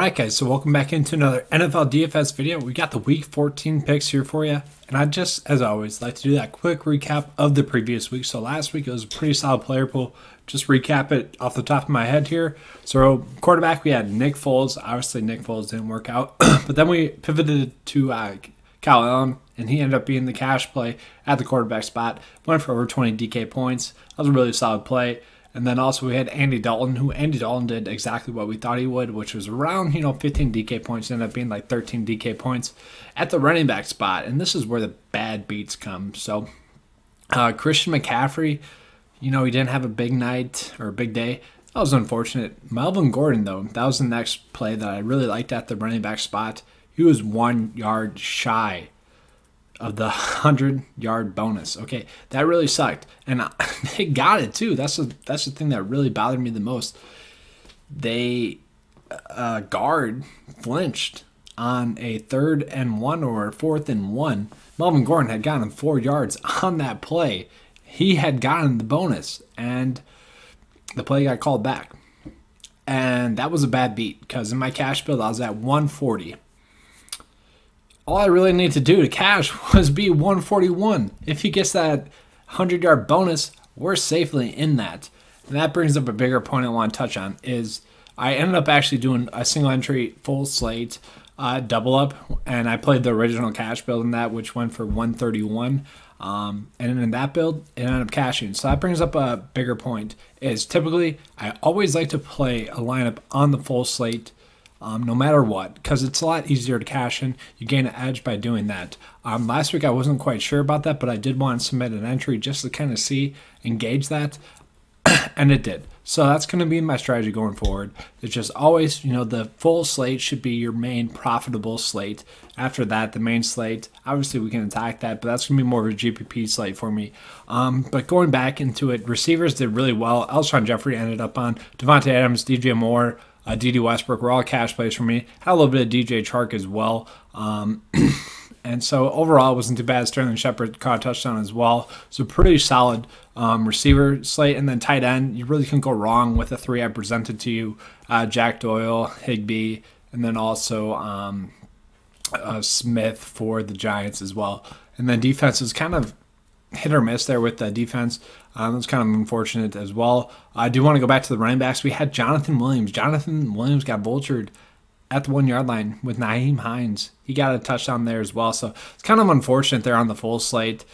Alright guys, so welcome back into another NFL DFS video. We got the week 14 picks here for you. And I just, as always, like to do that quick recap of the previous week. So last week it was a pretty solid player pool. Just recap it off the top of my head here. So quarterback, we had Nick Foles. Obviously Nick Foles didn't work out. But then we pivoted to Kyle Allen, and he ended up being the cash play at the quarterback spot. Went for over 20 DK points. That was a really solid play. And then also we had Andy Dalton, who Andy Dalton did exactly what we thought he would, which was around, 15 DK points. Ended up being like 13 DK points at the running back spot. And this is where the bad beats come. So Christian McCaffrey, he didn't have a big night or a big day. That was unfortunate. Melvin Gordon, though, that was the next play that I really liked at the running back spot. He was 1 yard shy of the 100-yard bonus. Okay, that really sucked, and they got it too. That's the thing that really bothered me the most. They guard flinched on a 3rd and 1 or a 4th and 1. Melvin Gordon had gotten 4 yards on that play. He had gotten the bonus, and the play got called back, and that was a bad beat because in my cash build I was at 140. All I really need to do to cash was be 141. If he gets that 100-yard bonus, we're safely in that. And that brings up a bigger point I want to touch on is I ended up actually doing a single entry full slate double up, and I played the original cash build in that, which went for 131. And in that build, it ended up cashing. So that brings up a bigger point is typically I always like to play a lineup on the full slate no matter what, because it's a lot easier to cash in. You gain an edge by doing that. Last week I wasn't quite sure about that, but I did want to submit an entry just to kind of see and gauge that, and it did. So that's going to be my strategy going forward. It's just always, the full slate should be your main profitable slate. After that, the main slate, obviously we can attack that, but that's going to be more of a GPP slate for me. But going back into it, receivers did really well. Alshon Jeffrey ended up on Devontae Adams, DJ Moore, D.D. Westbrook were all cash plays for me. Had a little bit of DJ Chark as well. And so overall, it wasn't too bad. Sterling Shepard caught a touchdown as well. So pretty solid receiver slate. And then tight end, you really couldn't go wrong with the 3 I presented to you. Jack Doyle, Higbee, and then also Smith for the Giants as well. And then defense is kind of hit or miss there with the defense. That's kind of unfortunate as well. I do want to go back to the running backs. We had Jonathan Williams. Jonathan Williams got vultured at the 1 yard line with Nyheim Hines. He got a touchdown there as well. So it's kind of unfortunate there on the full slate.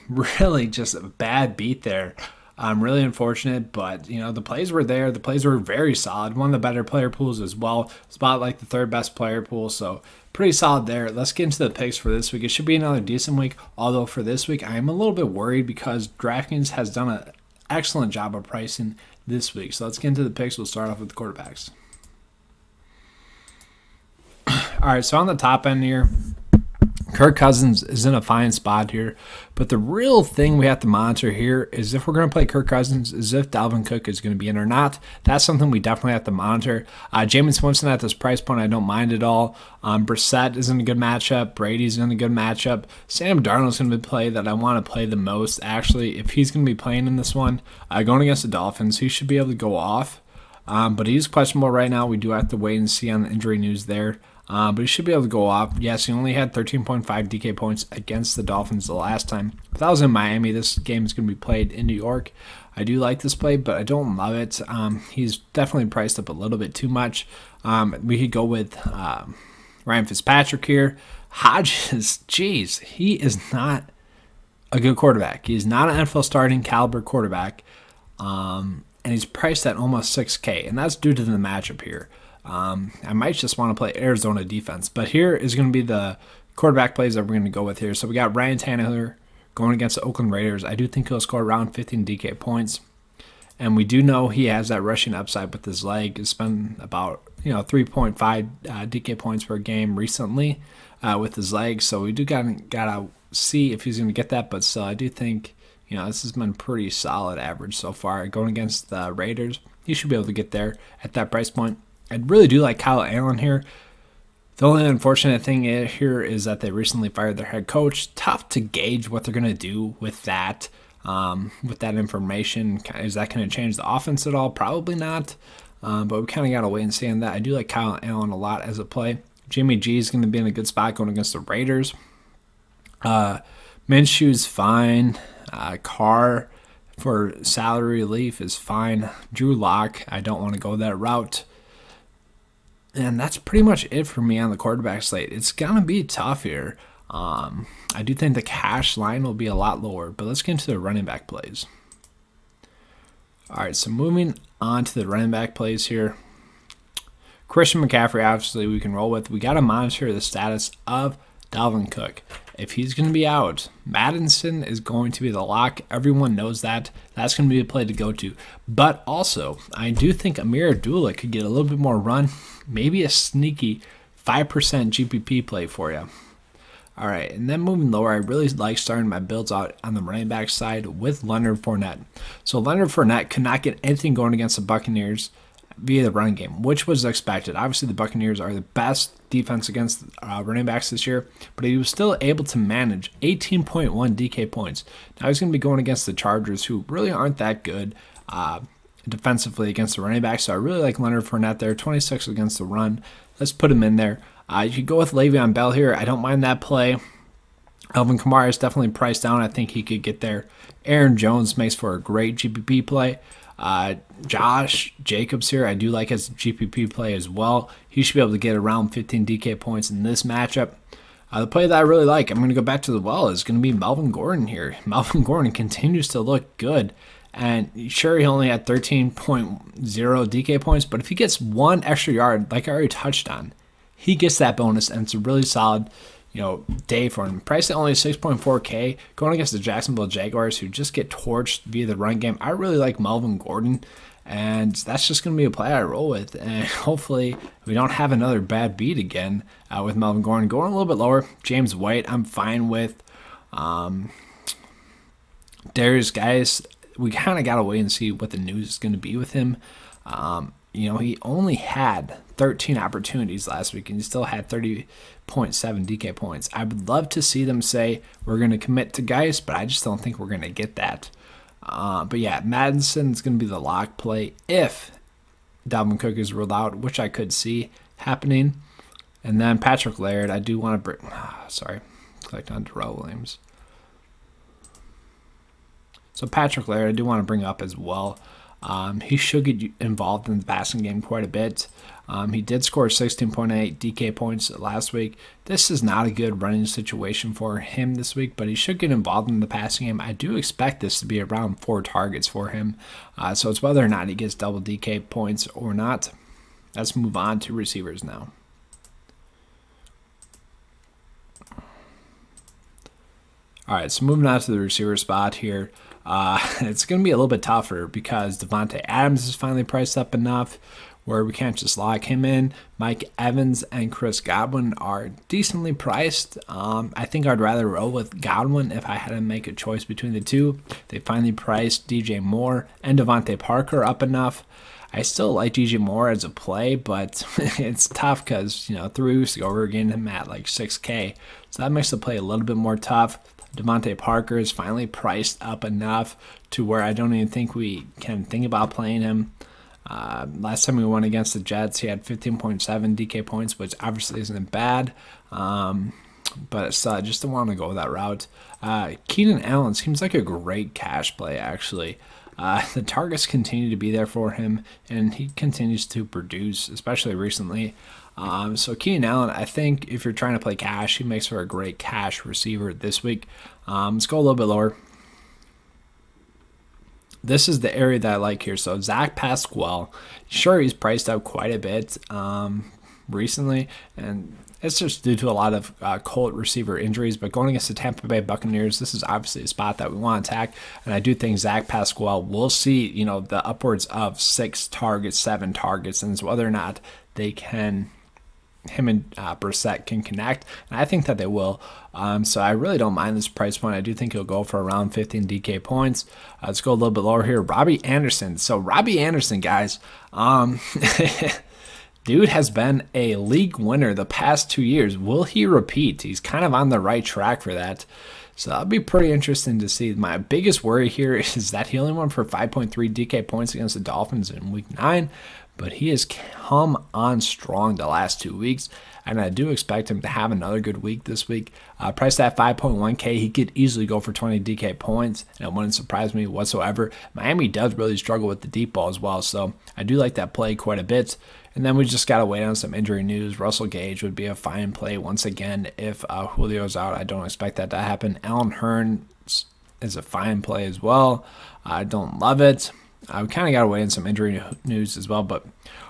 Really just a bad beat there. Really unfortunate, but the plays were there. The plays were very solid. One of the better player pools as well. It's about like the 3rd best player pool, so pretty solid there. Let's get into the picks for this week. It should be another decent week, although for this week I am a little bit worried because DraftKings has done an excellent job of pricing this week. So let's get into the picks. We'll start off with the quarterbacks. All right, so on the top end here, Kirk Cousins is in a fine spot here, but the real thing we have to monitor here is if we're going to play Kirk Cousins, is if Dalvin Cook is going to be in or not. That's something we definitely have to monitor. Jameis Winston at this price point, I don't mind at all. Brissett is in a good matchup. Brady's in a good matchup. Sam Darnold's going to be the play that I want to play the most. Actually, if he's going to be playing in this one, going against the Dolphins, he should be able to go off. But he's questionable right now. We do have to wait and see on the injury news there. But he should be able to go off. Yes, he only had 13.5 DK points against the Dolphins the last time. But that was in Miami. This game is going to be played in New York. I do like this play, but I don't love it. He's definitely priced up a little bit too much. We could go with Ryan Fitzpatrick here. Hodges, geez, he is not a good quarterback. He's not an NFL starting caliber quarterback. And he's priced at almost 6K, and that's due to the matchup here. I might just want to play Arizona defense, but here is going to be the quarterback plays that we're going to go with here. So we got Ryan Tannehill going against the Oakland Raiders. I do think he'll score around 15 DK points, and we do know he has that rushing upside with his leg. It's been about 3.5 DK points per game recently with his leg, so we do gotta see if he's going to get that. But still, I do think this has been pretty solid average so far going against the Raiders. He should be able to get there at that price point. I really do like Kyle Allen here. The only unfortunate thing here is that they recently fired their head coach. Tough to gauge what they're going to do with that information. Is that going to change the offense at all? Probably not. but we kind of got to wait and see on that. I do like Kyle Allen a lot as a play. Jimmy G is going to be in a good spot going against the Raiders. Minshew's fine. Carr for salary relief is fine. Drew Lock, I don't want to go that route. And that's pretty much it for me on the quarterback slate. It's going to be tough here. I do think the cash line will be a lot lower, but let's get into the running back plays. All right, so moving on to the running back plays here. Christian McCaffrey, obviously, we can roll with. We got to monitor the status of Dalvin Cook. If he's going to be out, Madison is going to be the lock. Everyone knows that. That's going to be a play to go to. But also, I do think Amir Abdullah could get a little bit more run. Maybe a sneaky 5% GPP play for you. All right, and then moving lower, I really like starting my builds out on the running back side with Leonard Fournette. So Leonard Fournette could not get anything going against the Buccaneers via the run game, which was expected. Obviously, the Buccaneers are the best defense against running backs this year, but he was still able to manage 18.1 DK points. Now he's going to be going against the Chargers, who really aren't that good defensively against the running backs. So I really like Leonard Fournette there, 26 against the run. Let's put him in there. You could go with Le'Veon Bell here. I don't mind that play. Alvin Kamara is definitely priced down. I think he could get there. Aaron Jones makes for a great GPP play. Josh Jacobs here, I do like his GPP play as well. He should be able to get around 15 DK points in this matchup. The play that I really like, I'm going to go back to the well, is going to be Melvin Gordon here. Melvin Gordon continues to look good. And sure, he only had 13.0 DK points, but if he gets one extra yard, like I already touched on, he gets that bonus, and it's a really solid, day for him. Priced at only 6.4K, going against the Jacksonville Jaguars, who just get torched via the run game. I really like Melvin Gordon, and that's just going to be a play I roll with. And hopefully we don't have another bad beat again with Melvin Gordon. Going a little bit lower, James White, I'm fine with. Darius Guys, we kind of got to wait and see what the news is going to be with him. He only had 13 opportunities last week, and he still had 30.7 DK points. I would love to see them say we're going to commit to Geis, but I just don't think we're going to get that. But yeah, Madison's going to be the lock play if Dalvin Cook is ruled out, which I could see happening. And then Patrick Laird, I do want to bring. Clicked on Darrell Williams. So Patrick Laird, I do want to bring up as well. He should get involved in the passing game quite a bit. He did score 16.8 DK points last week. This is not a good running situation for him this week, but he should get involved in the passing game. I do expect this to be around 4 targets for him. So it's whether or not he gets double DK points or not. Let's move on to receivers now. All right, so moving on to the receiver spot here. It's going to be a little bit tougher because Devontae Adams is finally priced up enough where we can't just lock him in. Mike Evans and Chris Godwin are decently priced. I think I'd rather roll with Godwin if I had to make a choice between the two. They finally priced DJ Moore and Devontae Parker up enough. I still like DJ Moore as a play, but it's tough because, 3 weeks ago we were getting him at like 6K. So that makes the play a little bit more tough. Devontae Parker is finally priced up enough to where I don't even think we can think about playing him. Last time we went against the Jets, he had 15.7 DK points, which obviously isn't bad. But I just don't want to go that route. Keenan Allen seems like a great cash play, actually. The targets continue to be there for him, and he continues to produce, especially recently. So Keenan Allen, I think if you're trying to play cash, he makes for a great cash receiver this week. Let's go a little bit lower. This is the area that I like here. So Zach Pasquale, sure, he's priced up quite a bit recently, and it's just due to a lot of Colt receiver injuries. But going against the Tampa Bay Buccaneers, this is obviously a spot that we want to attack. And I do think Zach Pasquale will see, the upwards of 6 targets, 7 targets, and it's whether or not they can, him and Brissett can connect. And I think that they will. So I really don't mind this price point. I do think he'll go for around 15 DK points. Let's go a little bit lower here. Robbie Anderson. So Robbie Anderson, guys, dude has been a league winner the past 2 years. Will he repeat? He's kind of on the right track for that. So that'll be pretty interesting to see. My biggest worry here is that he only went for 5.3 DK points against the Dolphins in Week 9. but he has come on strong the last 2 weeks, and I do expect him to have another good week this week. Priced at 5.1K, he could easily go for 20 DK points, and it wouldn't surprise me whatsoever. Miami does really struggle with the deep ball as well, so I do like that play quite a bit. And then we just got to wait on some injury news. Russell Gage would be a fine play once again if Julio's out. I don't expect that to happen. Alan Hearns is a fine play as well. I don't love it. We kind of got to wait on some injury news as well, but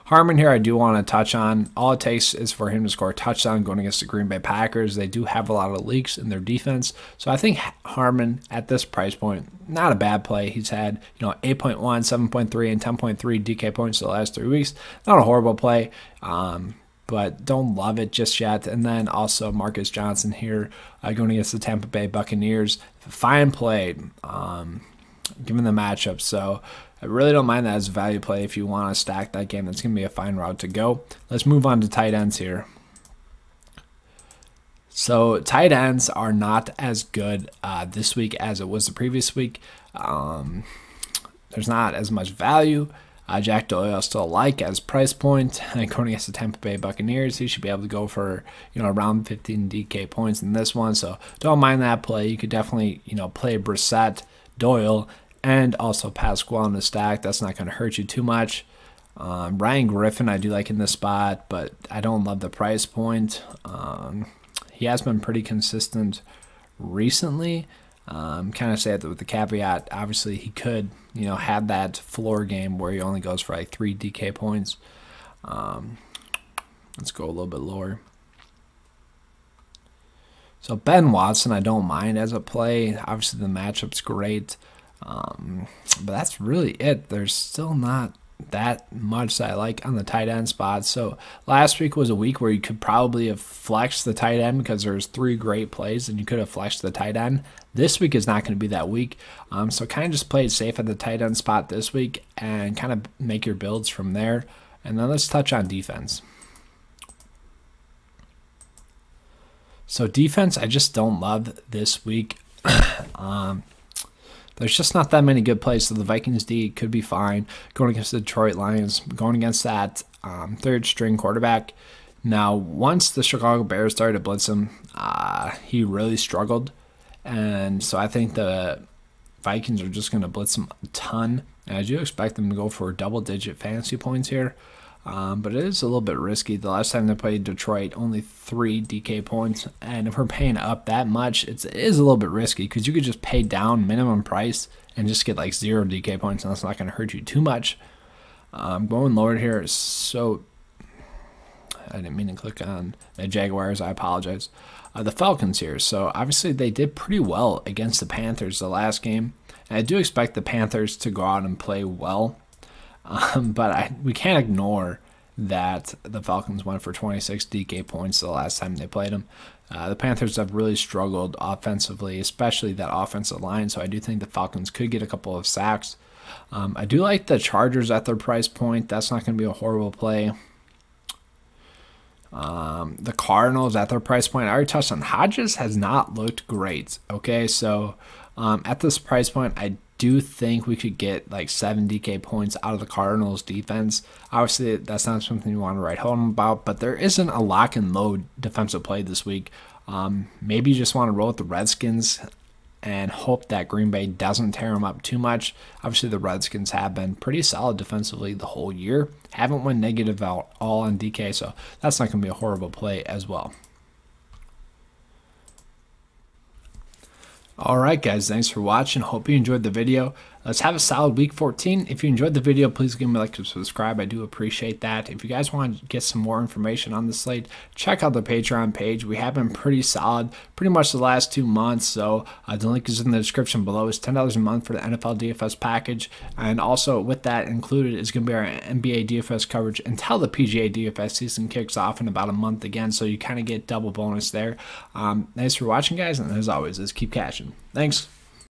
Harmon here I do want to touch on. All it takes is for him to score a touchdown going against the Green Bay Packers. They do have a lot of leaks in their defense, so I think Harmon at this price point, not a bad play. He's had 8.1, 7.3, and 10.3 DK points the last 3 weeks. Not a horrible play, but don't love it just yet. And then also Marcus Johnson here going against the Tampa Bay Buccaneers. Fine play, given the matchup. So I really don't mind that as a value play if you want to stack that game. That's going to be a fine route to go. Let's move on to tight ends here. So tight ends are not as good this week as it was the previous week. There's not as much value. Jack Doyle I still like as price point. And going against the Tampa Bay Buccaneers, he should be able to go for around 15 DK points in this one. So don't mind that play. You could definitely play Brissett, Doyle, and also Pasquale in the stack. That's not going to hurt you too much. Ryan Griffin I do like in this spot, but I don't love the price point. He has been pretty consistent recently. Kind of say that with the caveat, obviously he could have that floor game where he only goes for like 3 DK points. Let's go a little bit lower. So Ben Watson I don't mind as a play. Obviously the matchup's great. But that's really it. There's still not that much that I like on the tight end spot. So last week was a week where you could probably have flexed the tight end because there's 3 great plays and you could have flexed the tight end. This week is not going to be that week. So kind of just play it safe at the tight end spot this week and kind of make your builds from there. And then let's touch on defense. So defense, I just don't love this week. There's just not that many good plays. So the Vikings D could be fine going against the Detroit Lions, going against that third string quarterback. Now, once the Chicago Bears started to blitz him, he really struggled. And so I think the Vikings are just going to blitz him a ton. And I do expect them to go for double-digit fantasy points here. But it is a little bit risky. The last time they played Detroit, only 3 DK points. And if we're paying up that much, it is a little bit risky because you could just pay down minimum price and just get like 0 DK points, and that's not going to hurt you too much. Going lower here, so I didn't mean to click on the Jaguars. I apologize. The Falcons here. So obviously they did pretty well against the Panthers the last game. And I do expect the Panthers to go out and play well. But we can't ignore that the Falcons went for 26 DK points the last time they played them. The Panthers have really struggled offensively, especially that offensive line, so I do think the Falcons could get a couple of sacks. I do like the Chargers at their price point. That's not going to be a horrible play. The Cardinals at their price point, I already touched on. Hodges has not looked great, okay? So at this price point, I do think we could get like 7 DK points out of the Cardinals defense. Obviously, that's not something you want to write home about, but there isn't a lock and load defensive play this week. Maybe you just want to roll with the Redskins and hope that Green Bay doesn't tear them up too much. Obviously, the Redskins have been pretty solid defensively the whole year. Haven't went negative at all on DK, so that's not going to be a horrible play as well. Alright guys, thanks for watching. Hope you enjoyed the video. Let's have a solid week 14. If you enjoyed the video, please give me a like and subscribe. I do appreciate that. If you guys want to get some more information on the slate, check out the Patreon page. We have been pretty solid pretty much the last 2 months. So the link is in the description below. It's $10 a month for the NFL DFS package. And also with that included is going to be our NBA DFS coverage until the PGA DFS season kicks off in about a month again. So you kind of get double bonus there. Thanks for watching guys. And as always, let's keep cashing. Thanks.